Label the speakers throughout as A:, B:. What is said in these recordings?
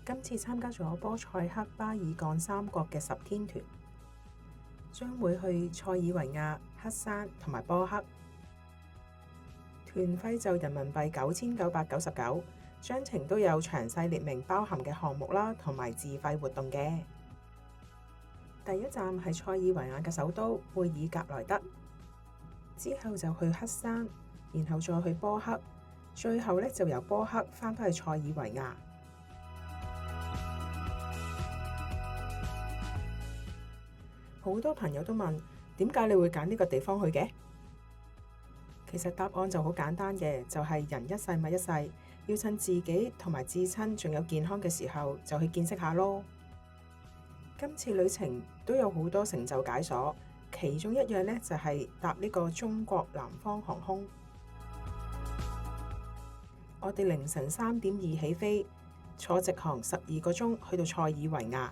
A: 今次參加咗波塞克巴爾幹三國嘅10天團，將會去塞爾維亞、黑山同埋波克。團費就人民幣9999，章程都有詳細列明包含嘅項目啦，同埋自費活動嘅。第一站係塞爾維亞嘅首都貝爾格萊德，之後就去黑山，然後再去波克，最後就由波克返返去塞爾維亞。好多朋友都問，點解你會揀呢個地方去嘅？其實答案就好簡單嘅，就係人一世物一世，要趁自己同埋至親仲有健康嘅時候，就去見識下咯。今次旅程都有好多成就解鎖，其中一樣就係搭呢個中國南方航空。我哋凌晨3點2起飛，坐直航12個鐘去到塞爾維亞。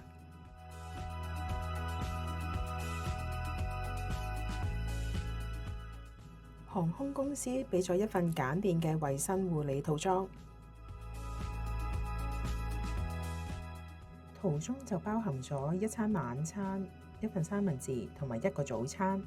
A: 航空公司俾咗一份簡便嘅衛生護理套裝，途中就包含咗一餐晚餐、一份三文治同埋1個早餐。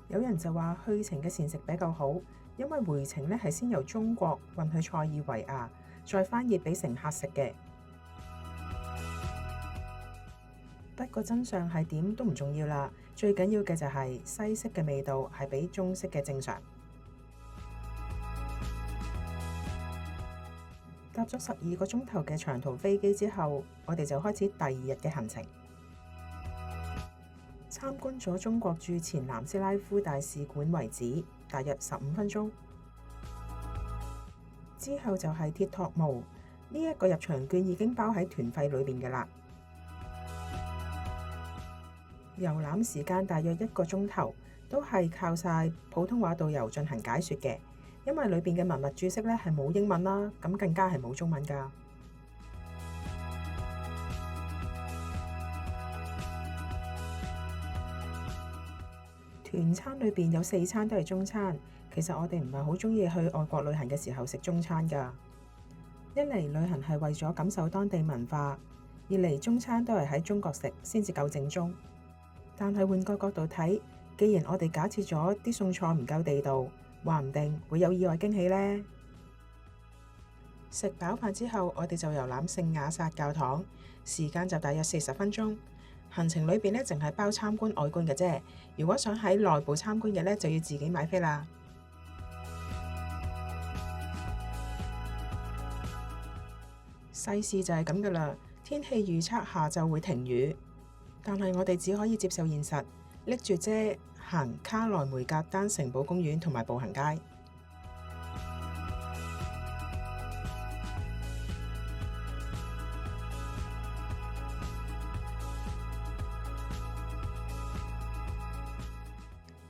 A: 有人就話去程嘅膳食比較好，因為回程係先由中國運去塞爾維亞，再翻熱俾乘客食嘅。不過真相係點都唔重要啦，最緊要嘅就係西式嘅味道係比中式嘅正常。搭咗12個鐘頭嘅長途飛機之後，我哋就開始第2日嘅行程，參觀咗中國駐前南斯拉夫大使館遺址，大約15分鐘。之後就係鐵托姆，呢一個入場券已經包喺團費裏面嘅啦。遊覽時間大約1個鐘頭，都係靠晒普通話導遊進行解說嘅，因為裏邊嘅文物注釋係冇英文啦，咁更加係冇中文㗎。團餐裏邊有4餐都係中餐，其實我哋唔係好鍾意去外國旅行嘅時候食中餐㗎。一嚟旅行係為咗感受當地文化，二嚟中餐都係喺中國食先至夠正宗。但係換個角度睇，既然我哋假設咗啲餸菜唔夠地道，話唔定會有意外驚喜呢。食飽飯之後，我哋就遊覽聖亞薩教堂，時間就大約40分鐘。行程裏邊淨係包參觀外觀嘅啫，如果想喺內部參觀嘅就要自己買飛啦。世事就係咁噶啦，天氣預測下晝會停雨。但係我哋只可以接受現實，拎住遮行卡萊梅格丹城堡公園同埋步行街。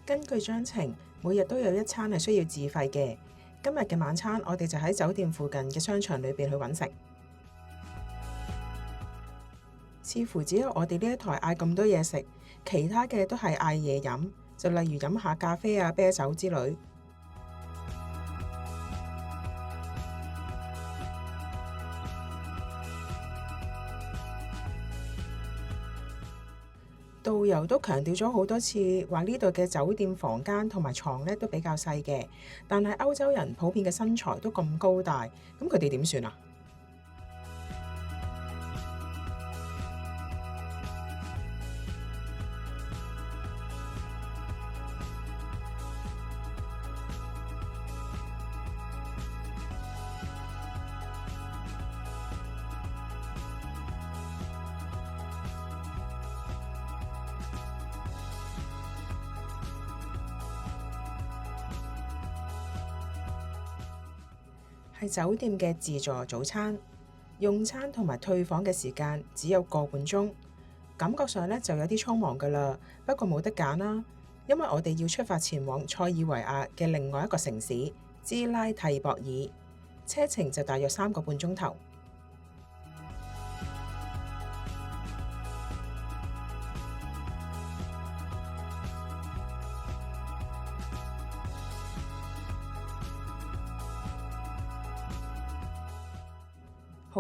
A: 根據章程，每日都有一餐係需要自費嘅。今日嘅晚餐，我哋就喺酒店附近嘅商場裏邊去揾食。似乎只有我哋呢一台嗌咁多嘢食，其他嘅都係嗌嘢飲，就例如飲下咖啡啊、啤酒之類。導遊都強調咗好多次，話呢度嘅酒店房間同埋床都比較細嘅，但係歐洲人普遍嘅身材都咁高大，咁佢哋點算啊？係酒店嘅自助早餐，用餐同埋退房嘅時間只有個半鐘，感覺上就有啲匆忙㗎喇。不過冇得揀啦，因為我哋要出發前往塞爾維亞嘅另外一個城市茲拉蒂博爾，車程就大約3個半鐘頭。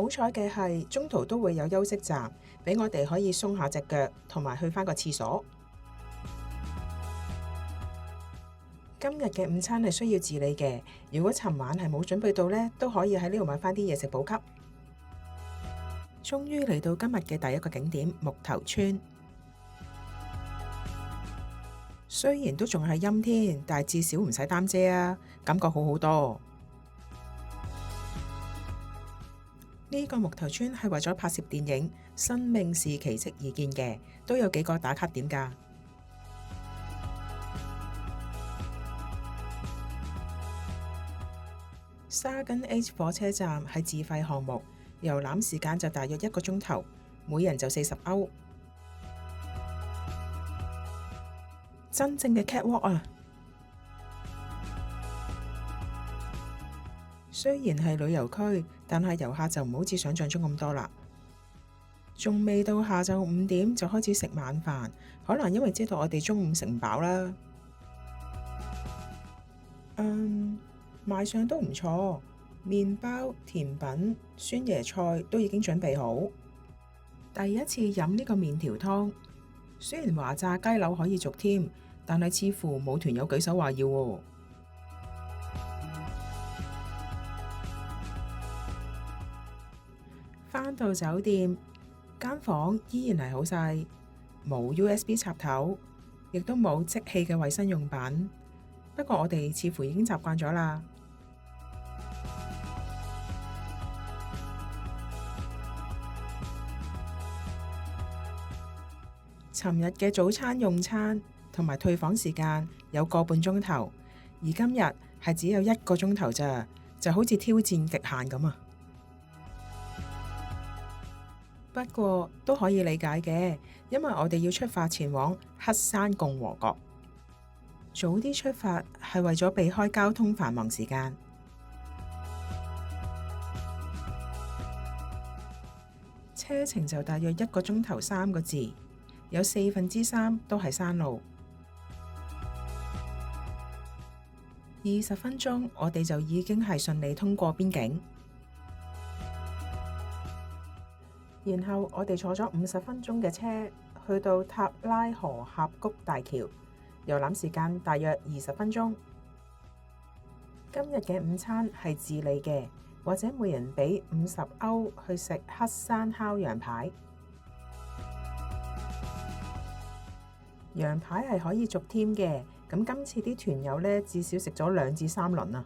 A: 好彩嘅係中途都會有休息站，俾我哋可以鬆下隻腳，同埋去返個廁所。今日嘅午餐係需要自理嘅，如果尋晚係冇準備到呢，都可以喺呢度買返啲嘢食補給。終於嚟到今日嘅第一個景點木頭村。雖然都仲係陰天，但係至少唔使擔遮啊，感覺好好多。呢個木頭村係為咗拍攝電影《生命是奇蹟》而建嘅，都有幾個打卡點㗎。沙根 H 火車站係自費項目，遊覽時間就大約1個鐘頭，每人就40歐。真正嘅 catwalk 啊！雖然係旅遊區，但係遊客就唔好似想象中咁多啦。仲未到下晝5點就開始食晚飯，可能因為知道我哋中午食唔飽啦。賣相都唔錯，麵包、甜品、酸椰菜都已經準備好。第一次飲呢個麵條湯，雖然話炸雞柳可以續添，但係似乎冇團友舉手話要喎。返到酒店，間房依然係好細，冇 USB 插頭，亦都冇即棄嘅衛生用品。不過我哋似乎已經習慣咗啦。尋日嘅早餐用餐同埋退房時間有個半鐘頭，而今日係只有1個鐘頭咋，就好似挑戰極限咁啊！不過都可以理解嘅，因為我哋要出發前往黑山共和國，早啲出發係為咗避開交通繁忙時間。車程就大約1個鐘頭3個字。有3/4都係山路，20分鐘我哋就已經係順利通過邊境。然後我哋坐咗50分鐘嘅車去到塔拉河峽谷大橋，遊覽時間大約20分鐘。今日嘅午餐係自理嘅，或者每人俾50歐去食黑山烤羊排。羊排係可以續添嘅，咁今次啲團友呢，至少食咗2至3輪啊！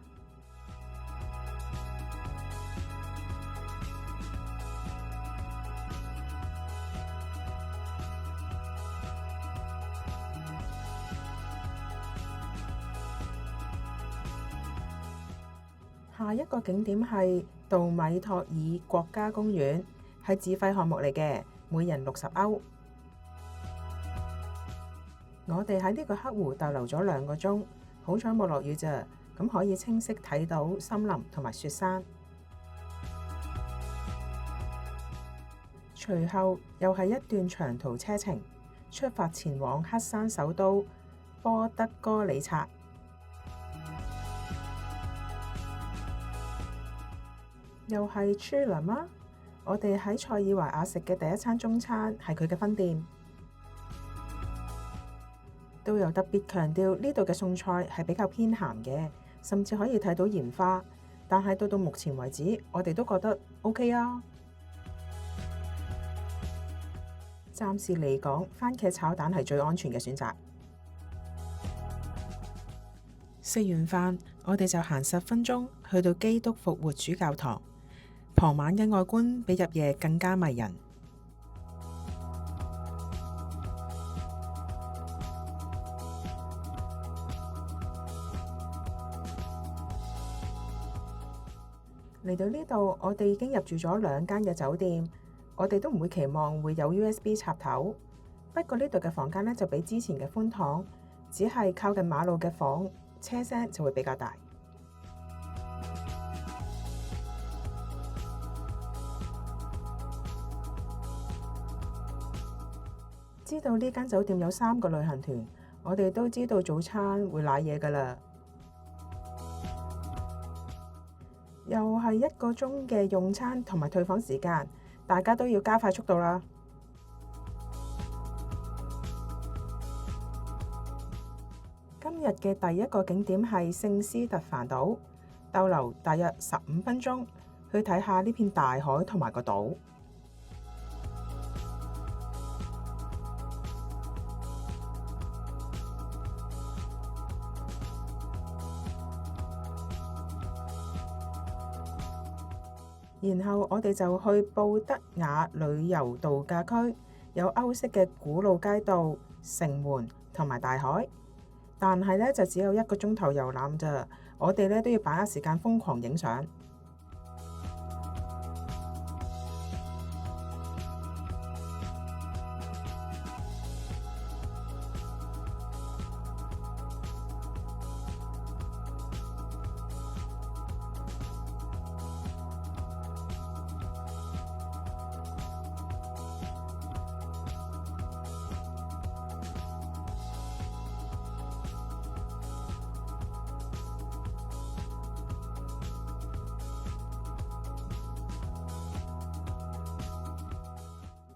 A: 下一個景點係杜米托爾國家公園，係自費項目嚟嘅，每人60歐。我哋喺呢個黑湖逗留咗2個鐘，好彩冇落雨咋，咁可以清晰睇到森林同埋雪山。隨後又係一段長途車程，出發前往黑山首都波德哥里察。又係 Chiller 嗎？我哋喺塞爾維亞食嘅第一餐中餐係佢嘅分店。都有特別強調呢度嘅餸菜係比較偏鹹嘅，甚至可以睇到鹽花。但係到目前為止，我哋都覺得 OK 啊。暫時嚟講，番茄炒蛋係最安全嘅選擇。食完飯，我哋就行10分鐘去到基督復活主教堂。傍晚嘅外觀比入夜更加迷人。嚟到呢度，我哋已經入住咗2間嘅酒店，我哋都唔會期望會有 USB 插頭。不過呢度嘅房間呢，就比之前嘅寬敞，只係靠近馬路嘅房，車聲就會比較大。知道呢間酒店有3個旅行團，我哋都知道早餐會瀨嘢㗎喇。又係1個鐘嘅用餐同埋退房時間，大家都要加快速度啦。今日嘅第一個景點係聖斯特凡島，逗留大約15分鐘，去睇下呢片大海同埋個島。然後我哋就去布德雅旅遊度假區，有歐式嘅古老街道、城門同埋大海。但係呢，就只有1個鐘頭遊覽咋，我哋呢都要把握時間瘋狂影相。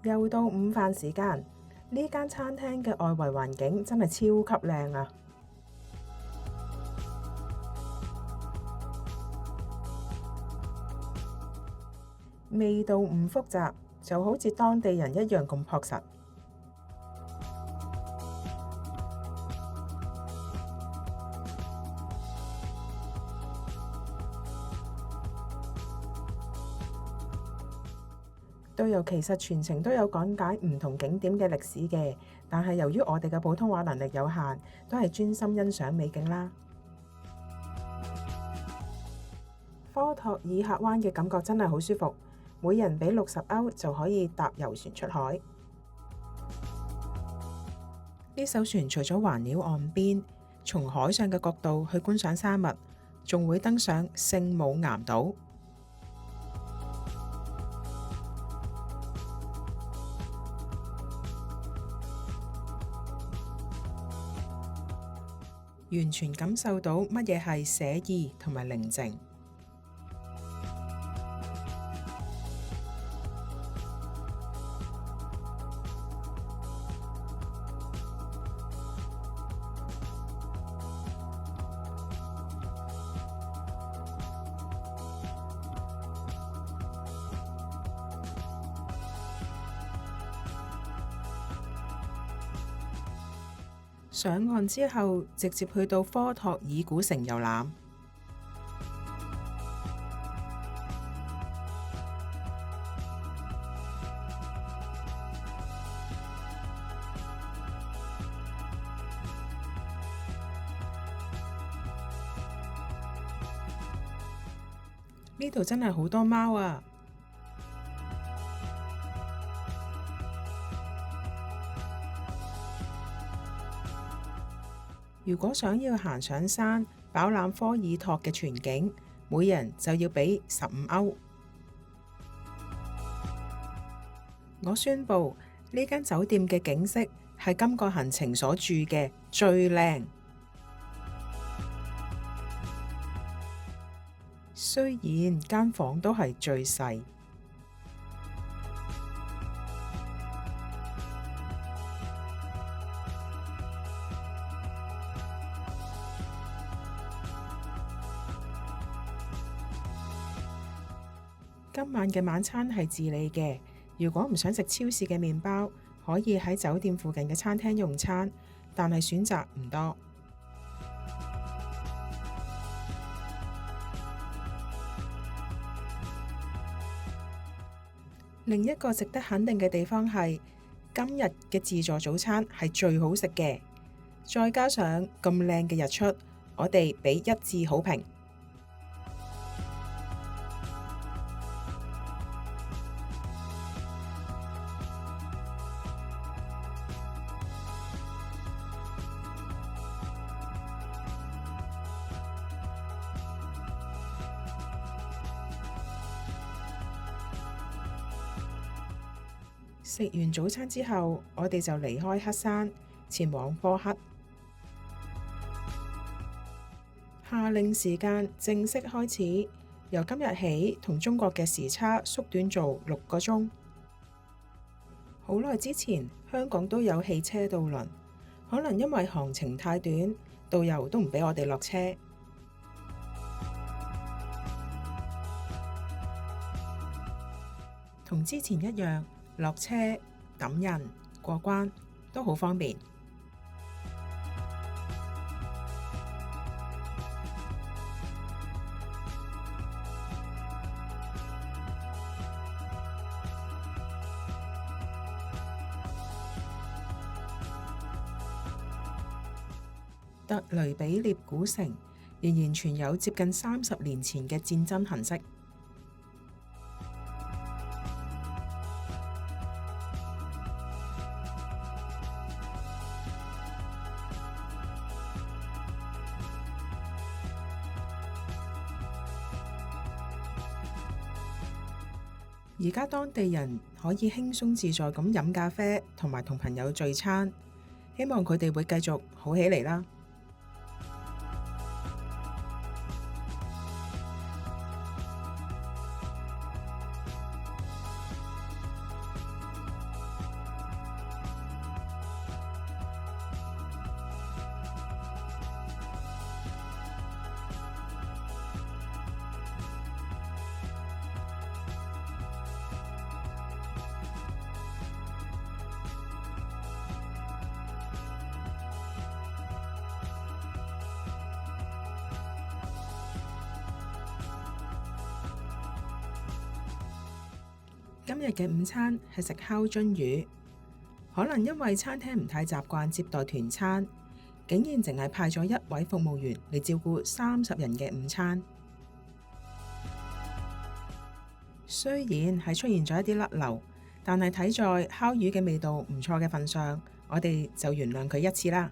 A: 又到午飯時間，呢間餐廳嘅外圍環境真係超級靚啊！味道唔複雜，就好似當地人一樣咁樸實。導遊其實全程都有講解唔同景點嘅歷史嘅，但係由於我哋嘅普通話能力有限，都係專心欣賞美景啦。科托爾克灣嘅感覺真係好舒服，每人俾60歐就可以搭遊船出海。呢艘船除咗環繞岸邊，從海上嘅角度去觀賞山脈，仲會登上聖母岩島。完全感受到乜嘢係寫意同埋寧靜。上岸之後，直接去到科托爾古城遊覽。呢度真係好多貓啊！如果想要行上山飽覽科爾托嘅全景，每人就要俾15歐。我宣布呢間酒店嘅景色係今個行程所住嘅最靚。雖然間房都係最細。今晚嘅晚餐係自理嘅，如果唔想食超市嘅麵包，可以喺酒店附近嘅餐廳用餐，但係選擇唔多。另一個值得肯定嘅地方係，今日嘅自助早餐係最好食嘅，再加上咁靚嘅日出，我哋俾1致好評。食完早餐之後，我哋就離開黑山，前往科克。夏令時間正式開始，由今日起同中國嘅時差縮短做6個鐘。好耐之前，香港都有汽車渡輪，可能因為航程太短，導遊都唔俾我哋落車。同之前一樣，落車、揼人、過關都好方便。特雷比涅古城仍然存有接近30年前嘅戰爭痕跡。而家當地人可以輕鬆自在咁飲咖啡，同埋同朋友聚餐，希望佢哋會繼續好起嚟啦。今日嘅午餐係食烤鱒魚，可能因為餐廳唔太習慣接待團餐，竟然淨係派咗1位服務員嚟照顧30人嘅午餐。雖然係出現咗一啲甩漏，但係睇在烤魚嘅味道唔錯嘅份上，我哋就原諒佢一次啦。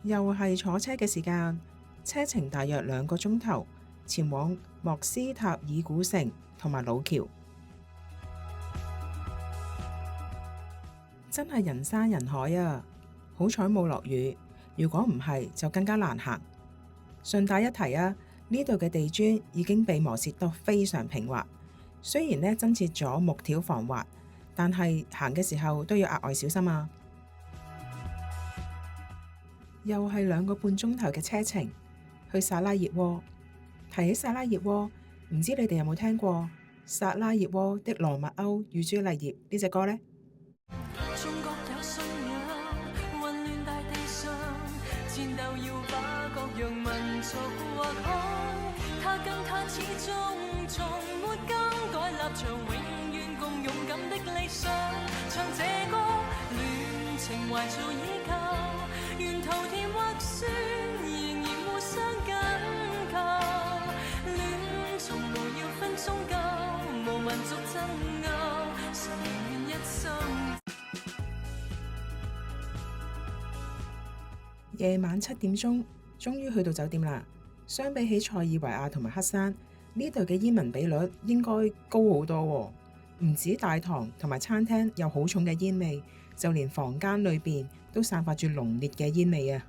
A: 又係坐車嘅時間，車程大約2個鐘頭，前往莫斯塔爾古城同埋老橋。真係人山人海啊！好彩冇落雨，如果唔係就更加難行。順帶一提啊，呢度嘅地磚已經被磨蝕到非常平滑，雖然增設咗木條防滑，但係行嘅時候都要額外小心啊！又係2個半鐘頭嘅車程去薩拉熱窩。提起薩拉熱窩，唔知你哋有冇聽過薩拉熱窩的羅密歐與朱麗葉呢隻歌呢？中國有信仰，混亂大地上，戰鬥要把各樣民族劃開。他跟他始終從沒更改立場，永遠共勇敢的理想。唱這歌，戀情懷做依靠。沿途甜或酸，仍然互相緊扣。戀從無要分宗教，無民族爭拗，誰願一心。夜晚7點鐘，終於去到酒店啦。相比起塞爾維亞同埋黑山，呢度嘅煙民比率應該高好多喎。唔止大堂同埋餐廳有好重嘅煙味，就連房間裏邊都散發住濃烈嘅煙味啊！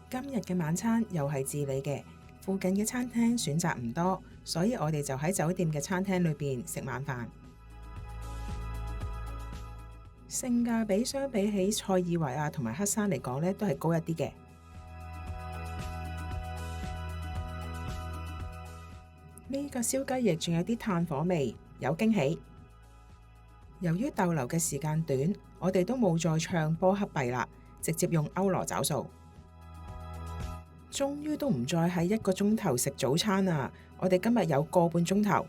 A: 今日嘅晚餐又係自理嘅，附近嘅餐廳選擇唔多，所以我哋就喺酒店嘅餐廳裏邊食晚飯。性價比相比起塞爾維亞同埋黑山嚟講呢，都係高一啲嘅。呢個燒雞翼仲有啲炭火味，有驚喜。由於逗留嘅時間短，我哋都冇再唱波克幣啦，直接用歐羅找數。終於都唔再係1個鐘頭食早餐啦，我哋今日有個半鐘頭。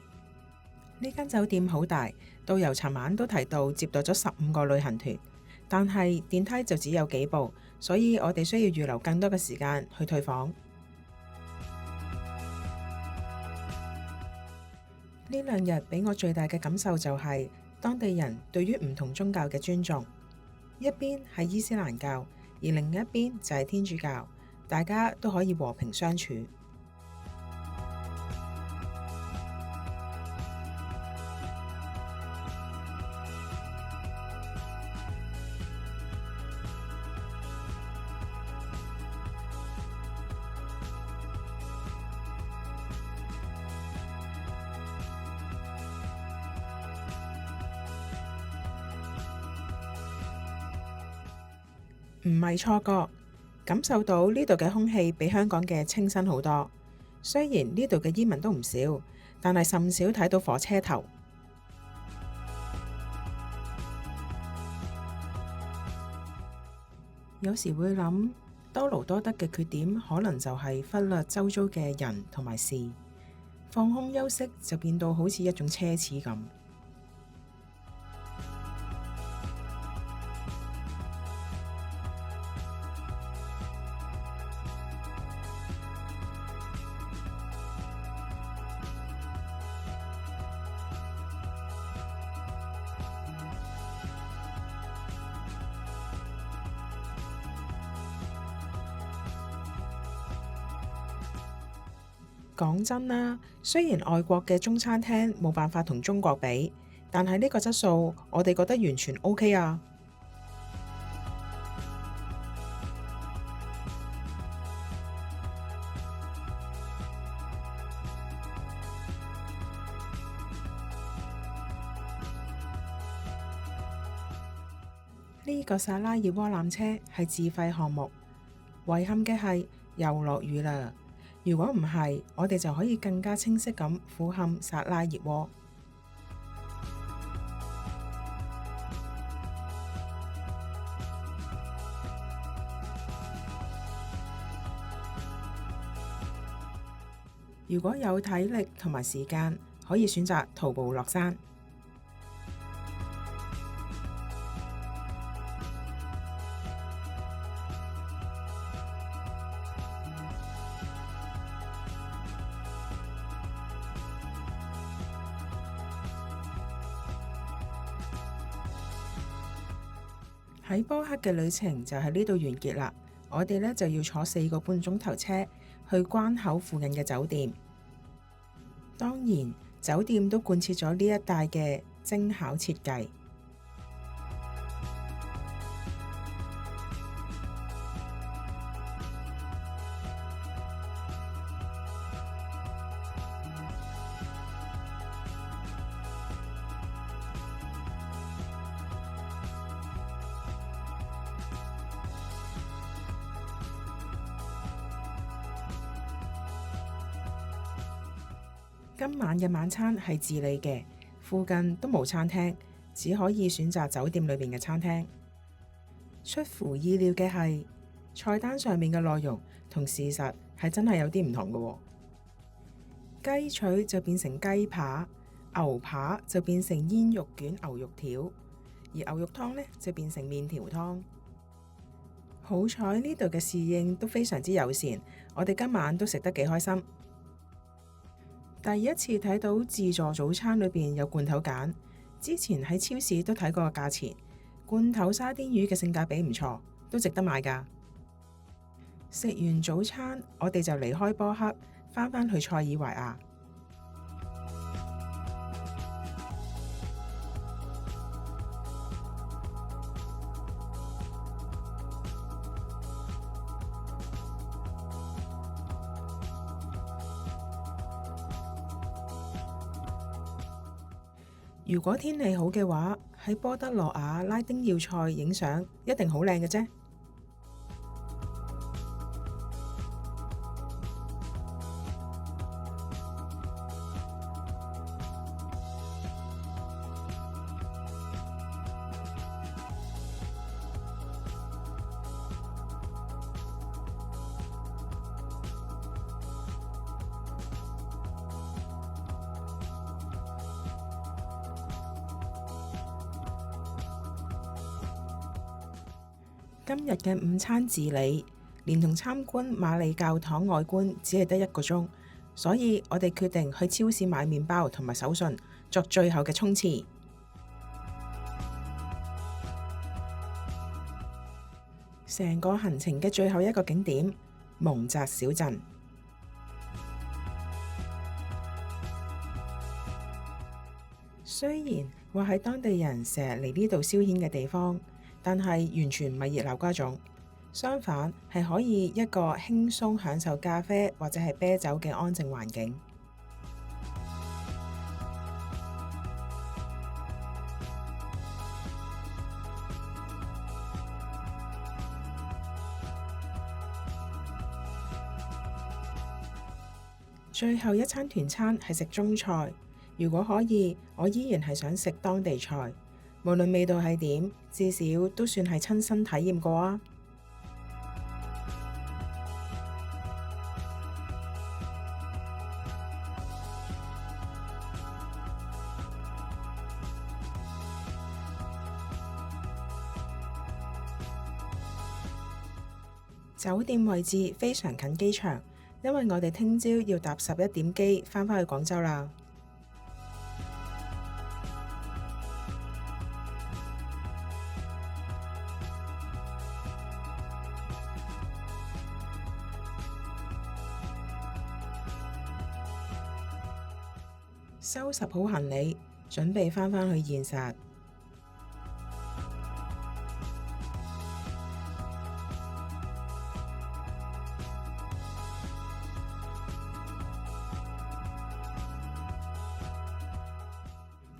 A: 呢間酒店好大，導遊尋晚都提到接待咗15個旅行團，但係電梯就只有幾部，所以我哋需要預留更多嘅時間去退房。呢2日俾我最大嘅感受就係當地人對於唔同宗教嘅尊重，一邊係伊斯蘭教，而另一邊就係天主教。大家都可以和平相處。唔係錯覺，感受到呢度嘅空氣比香港嘅清新好多。雖然呢度嘅煙民都唔少，但係甚少睇到火車頭。有時會諗，多勞多得嘅缺點可能就係忽略周遭嘅人同埋事，放空休息就變到好似一種奢侈咁。講真啦，雖然外國嘅中餐廳冇辦法同中國比，但係呢個質素我哋覺得完全 OK 啊。呢個薩拉熱窩纜車係自費項目，遺憾嘅係又落雨啦。如果唔係，我哋就可以更加清晰咁俯瞰薩拉熱窩。如果有體力同埋時間，可以選擇徒步落山。喺波克嘅旅程就喺呢度完結啦。我哋呢就要坐4個半鐘頭車去關口附近嘅酒店。當然，酒店都貫徹咗呢一帶嘅精巧設計。今晚嘅晚餐係自理嘅，附近都冇餐廳，只可以選擇酒店裏面嘅餐廳。出乎意料嘅係，菜單上面嘅內容同事實係真係有啲唔同嘅喎。雞腿就變成雞扒，牛扒就變成煙肉卷牛肉條，而牛肉湯呢就變成麵條湯。好彩呢度嘅侍應都非常之友善，我哋今晚都食得幾開心。第一次睇到自助早餐裏邊有罐頭揀，之前喺超市都睇過個價錢，罐頭沙甸魚嘅性價比唔錯，都值得買㗎。食完早餐，我哋就離開波克，返去塞爾維亞。如果天氣好嘅話，喺波德羅瓦拉丁要塞影相一定好靚嘅啫。今日嘅午餐自理，連同參觀瑪麗教堂外觀，只係得1個鐘，所以我哋決定去超市買麵包同埋手信，作最後嘅衝刺。成個行程嘅最後一個景點，蒙澤小鎮。雖然話係當地人成日嚟呢度消遣嘅地方，但係完全唔係熱鬧嗰種。相反，係可以一個輕鬆享受咖啡或者係啤酒嘅安靜環境。最後一餐團餐係食中菜，如果可以，我依然係想食當地菜，無論味道係點，至少都算係親身體驗過啊！酒店位置非常近機場，因為我哋聽朝要搭11點機返返去廣州啦。收拾好行李，準備返返去現實。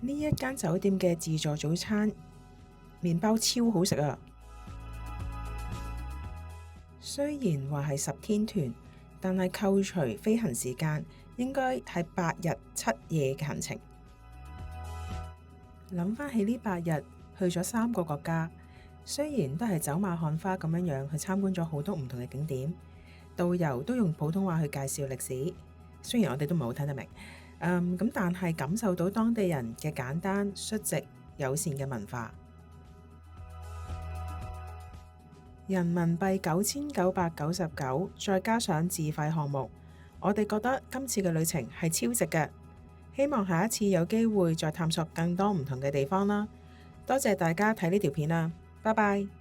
A: 呢一間酒店嘅自助早餐麵包超好食啊！雖然話係10天團，但係扣除飛行時間，應該係8日7夜嘅行程。諗返起呢8日去咗3個國家，雖然都係走馬看花咁樣去參觀咗好多唔同嘅景點，導遊都用普通話去介紹歷史，雖然我哋都唔係好聽得明。咁但係感受到當地人嘅簡單、率直、友善嘅文化。人民幣9999，再加上自費項目，我哋覺得今次嘅旅程係超值嘅。希望下一次有機會再探索更多唔同嘅地方啦。多謝大家睇呢條片啦，拜拜。